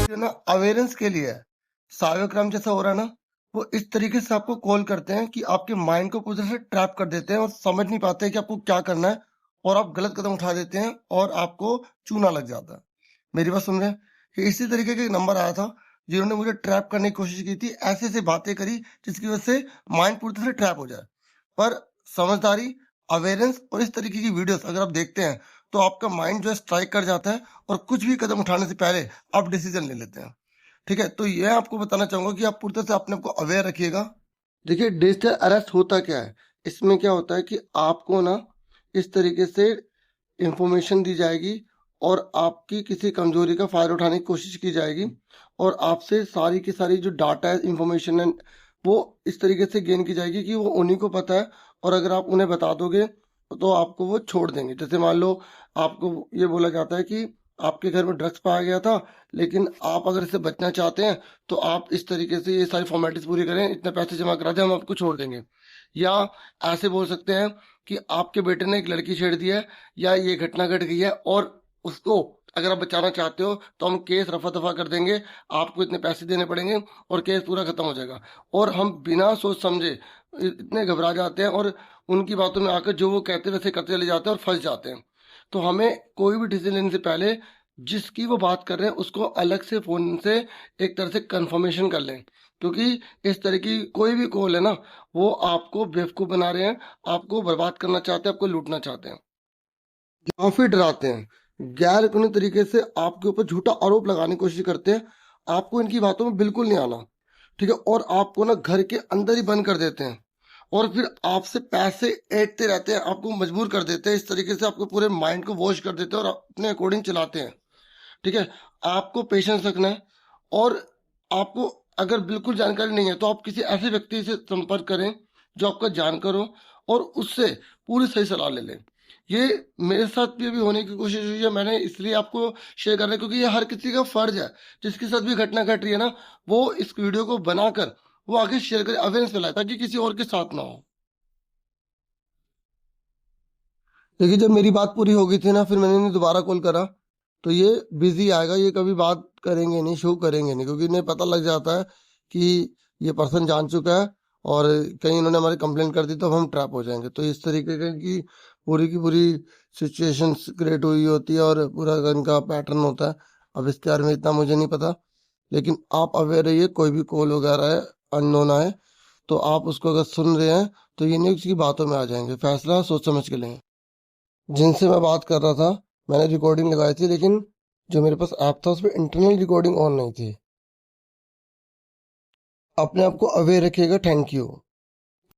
जो ना अवेयरेंस के लिए है। साइबर क्राइम जैसा हो रहा है ना, वो इस तरीके से आपको कॉल करते हैं कि आपके माइंड को पूरी तरह से ट्रैप कर देते हैं और समझ नहीं पाते कि आपको क्या करना है, और आप गलत कदम उठा देते हैं और आपको चूना लग जाता है। मेरी बात सुन रहे हैं? कि इसी तरीके का एक नंबर आया था, जिन्होंने मुझे ट्रैप करने की कोशिश की थी, ऐसे-ऐसे बातें करी जिसकी वजह से माइंड पूरी तरह से ट्रैप हो जाए। पर समझदारी, अवेयरेंस और इस तरीके की वीडियोस अगर आप देखते हैं, तो आपका माइंड जो है स्ट्राइक कर जाता है और कुछ भी कदम उठाने से पहले आप डिसीजन ले लेते हैं। ठीक है? तो ये आपको बताना चाहूँगा कि आप पूरी तरह से अपने आप को अवेयर रखिएगा। देखिए, डिजिटल अरेस्ट होता क्या है? इसमें क्या होता है कि आपको ना इस तरीके से इंफॉर्मेशन दी जाएगी और आपकी किसी कमजोरी का फायदा उठाने की कोशिश की जाएगी, और आपसे सारी की सारी जो डाटा है, इंफॉर्मेशन है, वो इस तरीके से गेन की जाएगी कि वो उन्हीं को पता है, और अगर आप उन्हें बता दोगे तो आपको वो छोड़ देंगे। जैसे मान लो आपको ये बोला जाता है कि आपके घर में ड्रग्स पाया गया था, लेकिन आप अगर इससे बचना चाहते हैं तो आप इस तरीके से ये सारी फॉर्मेलिटीज पूरी करें, इतने पैसे जमा करा दें, हम आपको छोड़ देंगे। या ऐसे बोल सकते हैं कि आपके बेटे ने एक लड़की छेड़ दी है, या ये घटना घट गई है, और उसको अगर आप बचाना चाहते हो तो हम केस रफा दफा कर देंगे, आपको इतने पैसे देने पड़ेंगे और केस पूरा खत्म हो जाएगा। और हम बिना सोच समझे इतने घबरा जाते हैं और उनकी बातों में आकर जो वो कहते वैसे करते चले जाते हैं और फंस जाते हैं। तो हमें कोई भी डिसीजन लेने से पहले जिसकी वो बात कर रहे हैं उसको अलग से फोन से एक तरह से कंफर्मेशन कर लें, क्योंकि इस तरह की कोई भी कॉल है ना, वो आपको बेवकूफ बना रहे हैं, आपको बर्बाद करना चाहते हैं, आपको लूटना चाहते हैं, या फिर डराते हैं, गैर कानूनी तरीके से आपके ऊपर झूठा आरोप लगाने की कोशिश करते हैं। आपको इनकी बातों में बिल्कुल नहीं आना, ठीक है? और आपको ना घर के अंदर ही बंद कर देते हैं, और फिर आपसे पैसे ऐंठते रहते हैं, आपको मजबूर कर देते हैं, इस तरीके से आपको पूरे माइंड को वॉश कर देते हैं और अपने अकॉर्डिंग चलाते हैं। ठीक है? आपको पेशेंस रखना है, और आपको अगर बिल्कुल जानकारी नहीं है तो आप किसी ऐसे व्यक्ति से संपर्क करें जो आपका जानकार हो, और उससे पूरी सही सलाह ले लें। ये मेरे साथ भी अभी होने की कोशिश हुई है, मैंने इसलिए आपको शेयर कर रहा है क्योंकि ये हर किसी का फर्ज है, जिसके साथ भी घटना घट रही है ना, वो इस वीडियो को बनाकर वो आगे शेयर करे, अवेयरनेस फैलाए, ताकि किसी और के साथ ना हो। देखिए, जब मेरी बात पूरी हो गई थी ना, फिर मैंने इन्हें दोबारा कॉल करा, तो ये बिजी आएगा, ये कभी बात करेंगे नहीं, शो करेंगे नहीं, क्योंकि इन्हें पता लग जाता है कि ये पर्सन जान चुका है, और कहीं इन्होंने हमारी कंप्लेंट कर दी तो अब हम ट्रैप हो जाएंगे। तो इस तरीके की पूरी सिचुएशन क्रिएट हुई होती है, और पूरा इनका पैटर्न होता है। अब इसके बारे में इतना मुझे नहीं पता, लेकिन आप अवेयर रहिए, कोई भी कॉल वगैरह है अननोन आए तो आप उसको अगर सुन रहे हैं तो ये नहीं उसकी बातों में आ जाएंगे, फैसला सोच समझ के लें। जिनसे मैं बात कर रहा था, मैंने रिकॉर्डिंग लगाई थी, लेकिन जो मेरे पास ऐप था उसमें इंटरनल रिकॉर्डिंग ऑन नहीं थी। अपने आप को अवेयर रखिएगा। Thank you.